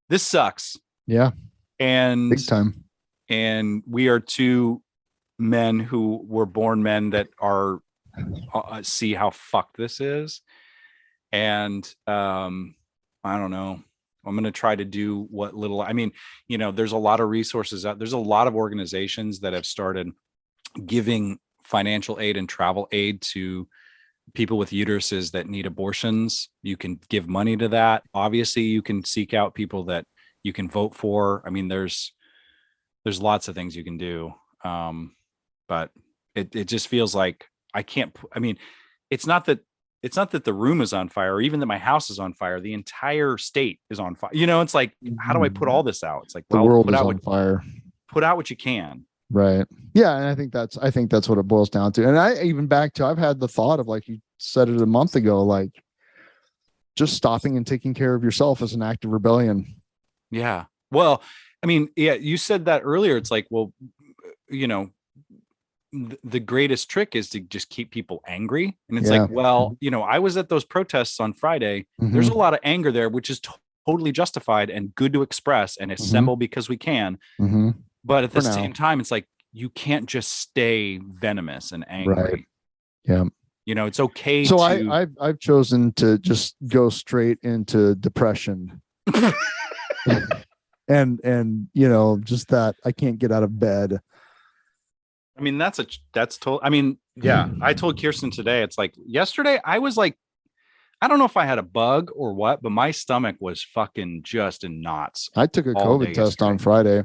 this sucks. Yeah, and big time. And we are two men who were born men that are. See how fucked this is, and I don't know. I'm going to try to do what little. I mean, there's a lot of resources out. There's a lot of organizations that have started giving financial aid and travel aid to people with uteruses that need abortions. You can give money to that. Obviously, you can seek out people that you can vote for. I mean, there's lots of things you can do, but it just feels like. It's not that the room is on fire or even that my house is on fire. The entire state is on fire. It's like, how do I put all this out? It's like, the world is on fire. Put out what you can. Right. Yeah. And I think that's what it boils down to. And I've had the thought of, like you said it a month ago, like just stopping and taking care of yourself as an act of rebellion. Yeah. Well, I mean, yeah, you said that earlier. It's like, well, the greatest trick is to just keep people angry. And it's like, well, I was at those protests on Friday. Mm-hmm. There's a lot of anger there, which is totally justified and good to express and assemble because we can. Mm-hmm. But at the same time, it's like, you can't just stay venomous and angry. Right. Yeah. It's okay. So I've chosen to just go straight into depression. and just that I can't get out of bed. I mean, that's total. I mean, yeah, I told Kirsten today, it's like yesterday I was like, I don't know if I had a bug or what, but my stomach was fucking just in knots. I took a COVID test on Friday,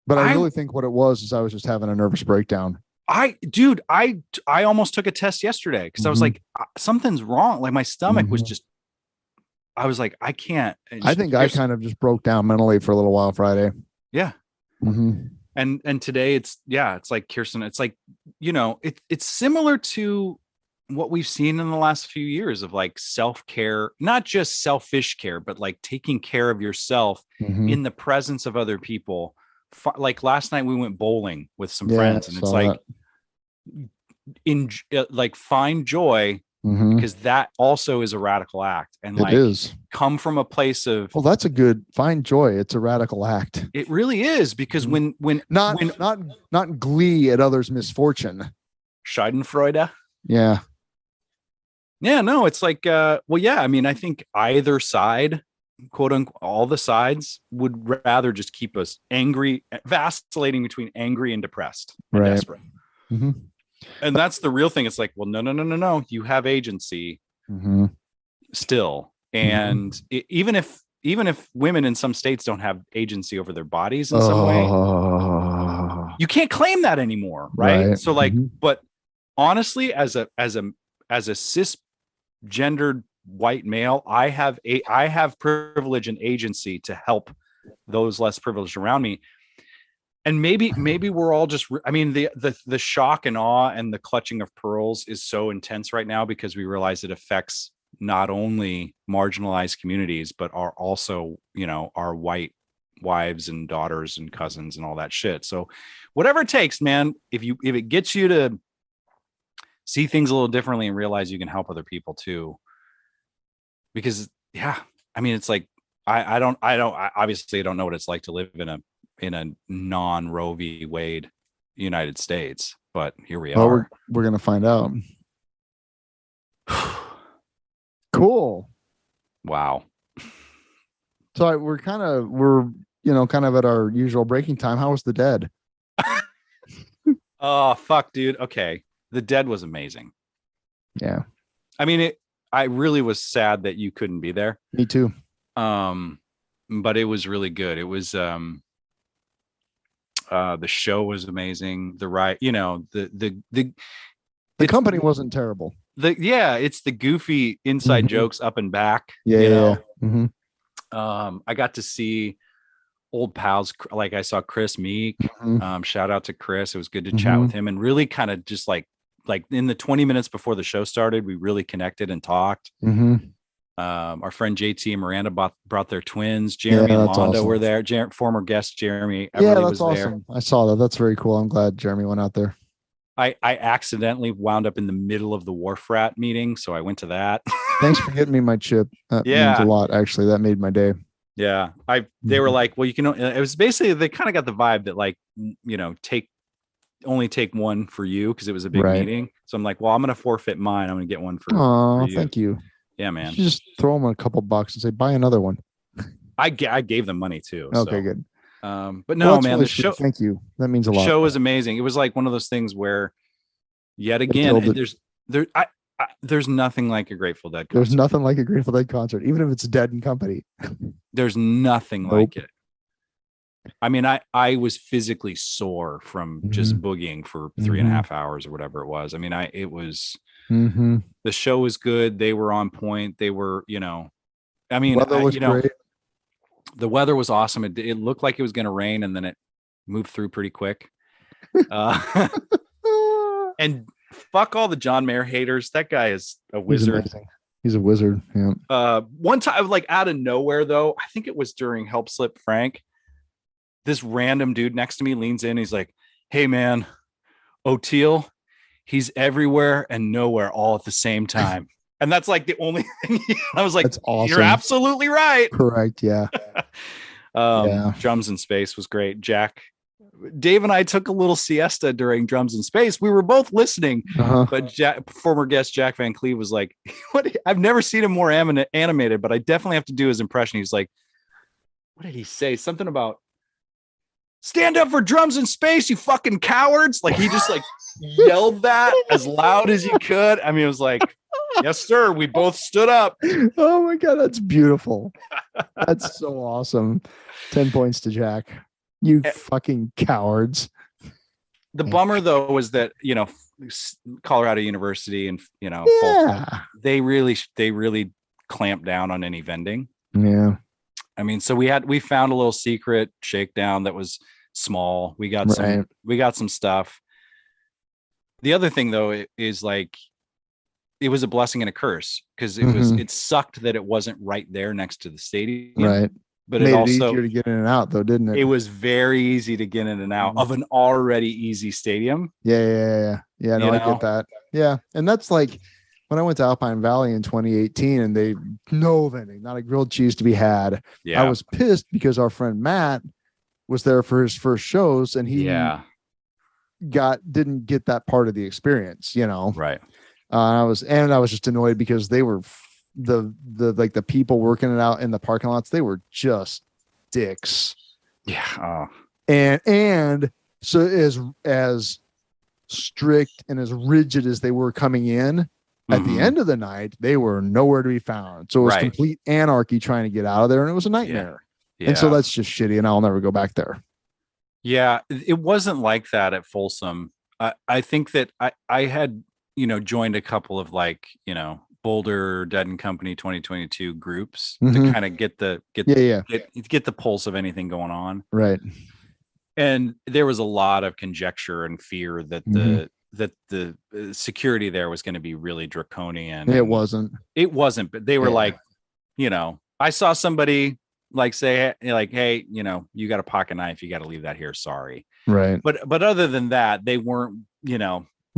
but I really think what it was is I was just having a nervous breakdown. I almost took a test yesterday because I was like, something's wrong. Like my stomach was just, I was like, I can't. I think I kind of just broke down mentally for a little while Friday. Yeah. Mm-hmm. And today it's like Kirsten, it's like, it's similar to what we've seen in the last few years of like self-care, not just selfish care, but like taking care of yourself in the presence of other people. Like last night we went bowling with some friends, and it's like find joy, because that also is a radical act, and like come from a place of, well, that's a good, find joy. It's a radical act. It really is, because when not glee at others' misfortune. Schadenfreude. Yeah. Yeah, no, it's like, I mean, I think either side, quote unquote, all the sides would rather just keep us angry, vacillating between angry and depressed and desperate. And that's the real thing. It's like, well, no. You have agency still. And even if women in some states don't have agency over their bodies in some way, you can't claim that anymore. Right. So like, but honestly, as a cisgendered white male, I have privilege and agency to help those less privileged around me. And maybe we're all just, I mean, the shock and awe and the clutching of pearls is so intense right now, because we realize it affects not only marginalized communities, but are also, our white wives and daughters and cousins and all that shit. So whatever it takes, man, if it gets you to see things a little differently and realize you can help other people too. Because I mean, it's like, I obviously don't know what it's like to live in a non Roe v. Wade United States, but here we are. We're gonna find out. Cool. Wow. So we're kind of at our usual breaking time. How was The Dead? Oh fuck, dude. Okay, The Dead was amazing. Yeah. I mean, I really was sad that you couldn't be there. Me too. But it was really good. It was the show was amazing. The company wasn't terrible. It's the goofy inside jokes up and back. Yeah. I got to see old pals. Like I saw Chris Meek. Shout out to Chris. It was good to chat with him, and really kind of just like in the 20 minutes before the show started, we really connected and talked. Our friend JT and Miranda brought their twins. Jeremy and Londa were there. Former guest Jeremy Everly that's was awesome. There. I saw that. That's very cool. I'm glad Jeremy went out there. I accidentally wound up in the middle of the Wharf Rat meeting, so I went to that. Thanks for getting me my chip. That means a lot, actually. That made my day. Yeah. They were like, well, it was basically, they kind of got the vibe that like, only take one for you, because it was a big meeting. So I'm like, well, I'm going to forfeit mine. I'm going to get one for you. Thank you. Yeah, man. You just throw them a couple bucks and say, buy another one. I gave them money too. Okay, good. But no, man, the show. Thank you. That means a lot. The show was amazing. It was like one of those things where, yet again, there's nothing like a Grateful Dead concert. There's nothing like a Grateful Dead concert, even if it's Dead and Company. There's nothing like it. I mean, I was physically sore from just boogieing for 3.5 hours or whatever it was. I mean, it was. The show was good. They were on point. They were, I mean, weather was great. The weather was awesome. It looked like it was going to rain, and then it moved through pretty quick. And fuck all the John Mayer haters. That guy is a wizard. He's a wizard. Yeah. One time, like out of nowhere, though, I think it was during Help Slip Frank, this random dude next to me leans in. He's like, "Hey, man, O'Teal, he's everywhere and nowhere all at the same time." And that's like the only thing. I was like, that's awesome. You're absolutely right. Correct. Yeah. Drums in Space was great. Dave and I took a little siesta during Drums in Space. We were both listening, but former guest Jack Van Cleve was like, "What? I've never seen him more animated, but I definitely have to do his impression." He's like, "What did he say? Something about stand up for Drums in Space, you fucking cowards!" Like he just like yelled that as loud as he could. I mean, it was like, "Yes, sir." We both stood up. Oh my God, that's beautiful. That's so awesome. 10 points to Jack. You fucking cowards. The bummer though was that, Colorado University and, they really clamped down on any vending. Yeah. I mean, so we found a little secret shakedown that was small. We got some stuff. The other thing though is like, it was a blessing and a curse because it sucked that it wasn't right there next to the stadium. Right. But Made it also easier to get in and out though, didn't it? It was very easy to get in and out of an already easy stadium. Yeah. No, I get that. Yeah. And that's like when I went to Alpine Valley in 2018 and they no vending, not a grilled cheese to be had. Yeah. I was pissed because our friend Matt was there for his first shows and he didn't get that part of the experience, you know. Right. I was just annoyed because they were the people working it out in the parking lots, they were just dicks. Yeah. And so as strict and as rigid as they were coming in, at the end of the night, they were nowhere to be found. So it was complete anarchy trying to get out of there, and it was a nightmare. Yeah. And so that's just shitty, and I'll never go back there. Yeah, it wasn't like that at Folsom. I think that I had, joined a couple of like, Boulder Dead and Company 2022 groups to kind of get the pulse of anything going on. Right. And there was a lot of conjecture and fear that the security there was going to be really draconian. It wasn't, but they were like, I saw somebody like say like, hey, you got a pocket knife, you got to leave that here. Sorry. Right. But other than that, they weren't,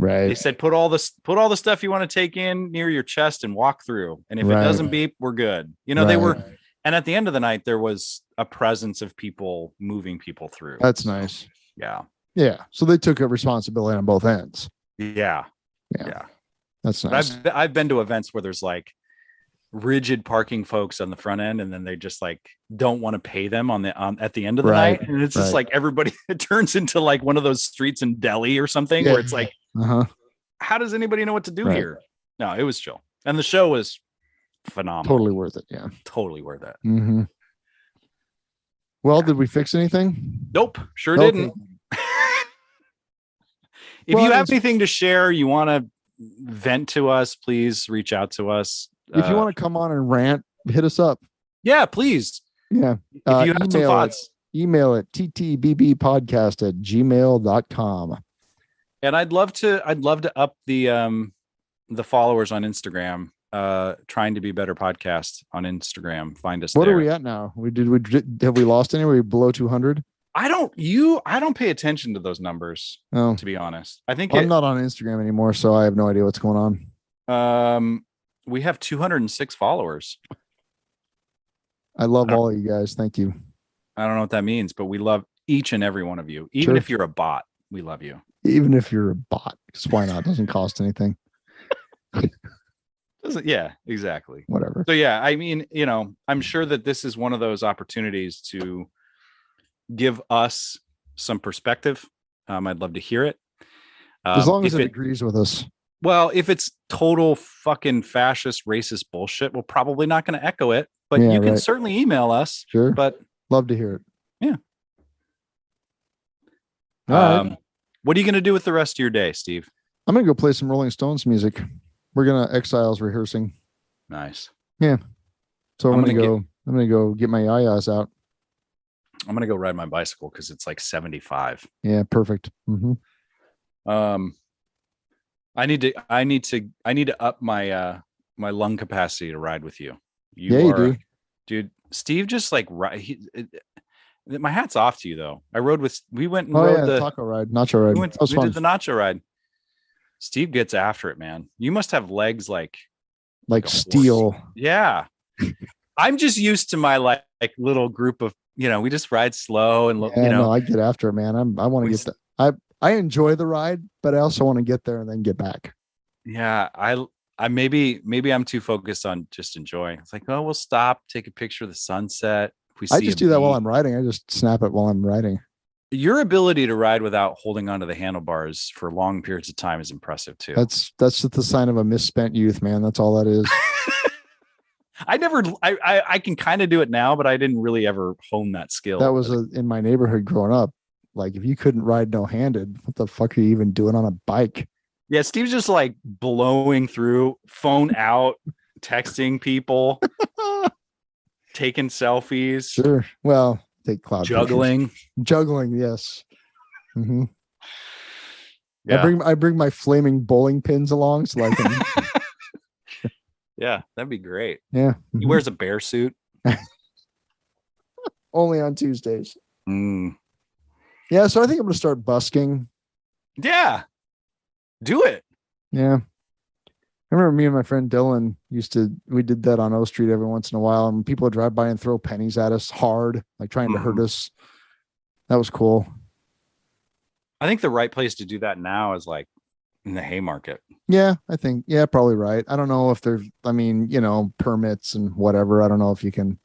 right. They said, put all the stuff you want to take in near your chest and walk through. And if it doesn't beep, we're good. They were, and at the end of the night, there was a presence of people moving people through. That's nice. Yeah. Yeah. So they took a responsibility on both ends. Yeah. That's nice. But I've been to events where there's like rigid parking folks on the front end, and then they just like don't want to pay them at the end of the night. And it's just like everybody, it turns into like one of those streets in Delhi or something where it's like, how does anybody know what to do here? No, it was chill. And the show was phenomenal. Totally worth it. Yeah. Totally worth it. Mm-hmm. Well, did we fix anything? Nope. Sure didn't. If you have anything to share, you want to vent to us, please reach out to us. If you want to come on and rant, hit us up. Yeah, please. Yeah. If you have some thoughts. Email it ttbbpodcast@gmail.com. And I'd love to up the followers on Instagram. Trying to be better podcast on Instagram. Find us. What there. Are we at now? Have we lost any? Are we below 200? I don't pay attention to those numbers. Oh. To be honest, I think I'm not on Instagram anymore, so I have no idea what's going on. We have 206 followers. I love all of you guys. Thank you. I don't know what that means, but we love each and every one of you. Even if you're a bot, we love you. Even if you're a bot, because why not? It doesn't cost anything. Yeah, exactly. Whatever. So yeah, I mean, I'm sure that this is one of those opportunities to give us some perspective. I'd love to hear it. As long as it agrees with us. Well, if it's total fucking fascist, racist bullshit, we're probably not going to echo it, but you can certainly email us. Sure. But love to hear it. Yeah. All right. What are you going to do with the rest of your day, Steve? I'm going to go play some Rolling Stones music. We're going to Exiles rehearsing. Nice. Yeah. So I'm going to go get my yayas out. I'm going to go ride my bicycle because it's like 75. Yeah. Perfect. Mm-hmm. I need to up my my lung capacity to ride with you. You do. Dude. Steve just like my hat's off to you though. We went and rode the taco ride, nacho ride. We did the nacho ride. Steve gets after it, man. You must have legs like steel. Yeah. I'm just used to my like little group of, we just ride slow and No, I get after it, man. I want to get that. I enjoy the ride, but I also want to get there and then get back. Yeah, I maybe I'm too focused on just enjoying. It's like, oh, we'll stop, take a picture of the sunset. I just do that while I'm riding. I just snap it while I'm riding. Your ability to ride without holding onto the handlebars for long periods of time is impressive too. That's just the sign of a misspent youth, man. That's all that is. I can kind of do it now, but I didn't really ever hone that skill. That was in my neighborhood growing up. Like if you couldn't ride no-handed, what the fuck are you even doing on a bike? Yeah, Steve's just like blowing through, phone out, texting people, taking selfies. Sure. Well, take cloud juggling. pictures. Juggling, yes. Mm-hmm. Yeah. I bring my flaming bowling pins along so I can. Yeah, that'd be great. Yeah. He wears a bear suit. Only on Tuesdays. Mm. Yeah, so I think I'm going to start busking. Yeah, do it. Yeah. I remember me and my friend Dylan we did that on O Street every once in a while, and people would drive by and throw pennies at us hard, like trying to hurt us. That was cool. I think the right place to do that now is like in the Haymarket. Yeah, I think, probably right. I don't know if there's, permits and whatever. I don't know if you can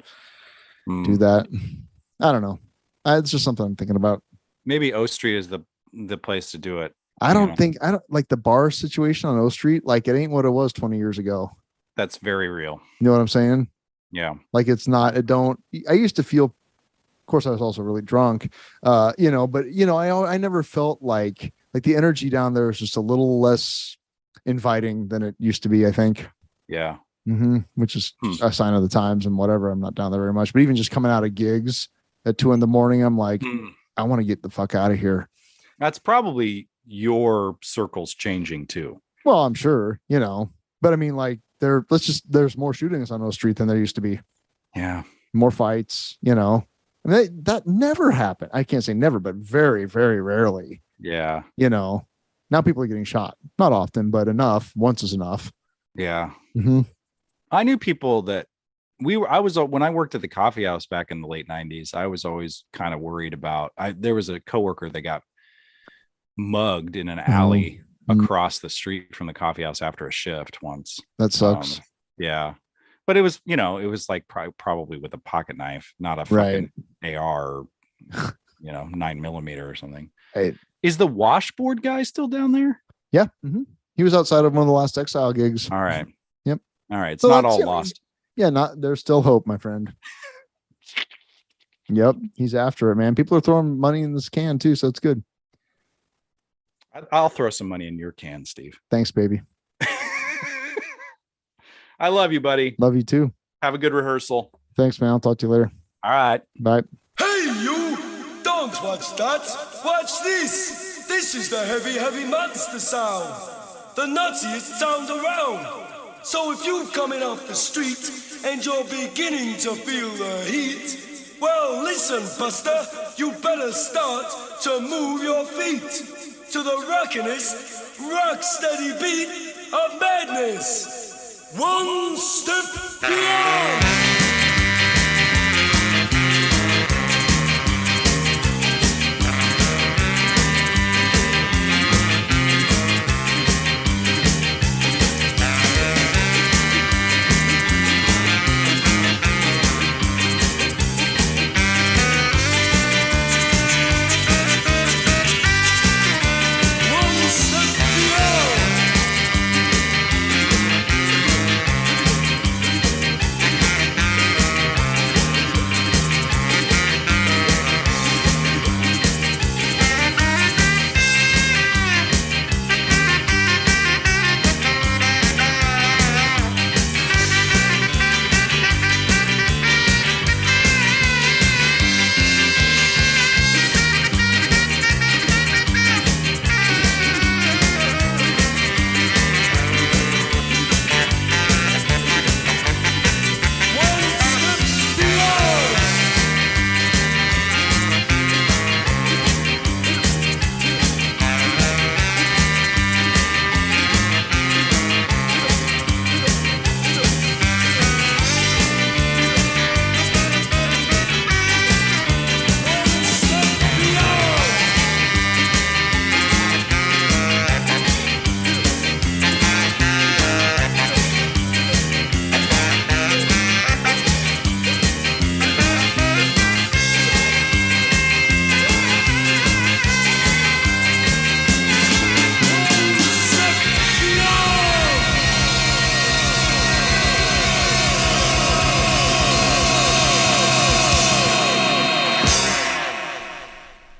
do that. I don't know. It's just something I'm thinking about. Maybe O Street is the place to do it. I don't like the bar situation on O Street. Like it ain't what it was 20 years ago. That's very real. You know what I'm saying? Yeah. Like it's not, I used to feel, of course I was also really drunk, but I never felt like the energy down there was just a little less inviting than it used to be, I think. Yeah. Mm-hmm. Which is a sign of the times and whatever. I'm not down there very much, but even just coming out of gigs at 2 a.m, I'm like, I want to get the fuck out of here. That's probably your circle's changing too. Well, I'm sure, but I mean, like there's more shootings on those streets than there used to be. Yeah. More fights, I mean, that never happened. I can't say never, but very, very rarely. Yeah. Now people are getting shot. Not often, but enough. Once is enough. Yeah. Mm-hmm. I knew people that when I worked at the coffee house back in the late 90s, I was always kind of worried about, there was a coworker that got mugged in an alley across the street from the coffee house after a shift once. That sucks. Yeah. But it was, it was like probably with a pocket knife, not a fucking AR, or, 9mm or something. Right. Is the washboard guy still down there? Yeah. Mm-hmm. He was outside of one of the last Exile gigs. All right. Yep. All right. It's not all lost. Yeah. There's still hope, my friend. Yep. He's after it, man. People are throwing money in this can too. So it's good. I'll throw some money in your can, Steve. Thanks, baby. I love you, buddy. Love you too. Have a good rehearsal. Thanks, man. I'll talk to you later. All right. Bye. Hey, you! Don't watch that. Watch this. This is the heavy, heavy monster sound. The nuttiest sound around. So if you're coming off the street and you're beginning to feel the heat, well, listen, Buster, you better start to move your feet to the rockinest, rock-steady beat of madness. One step beyond.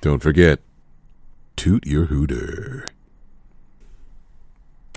Don't forget, toot your hooter.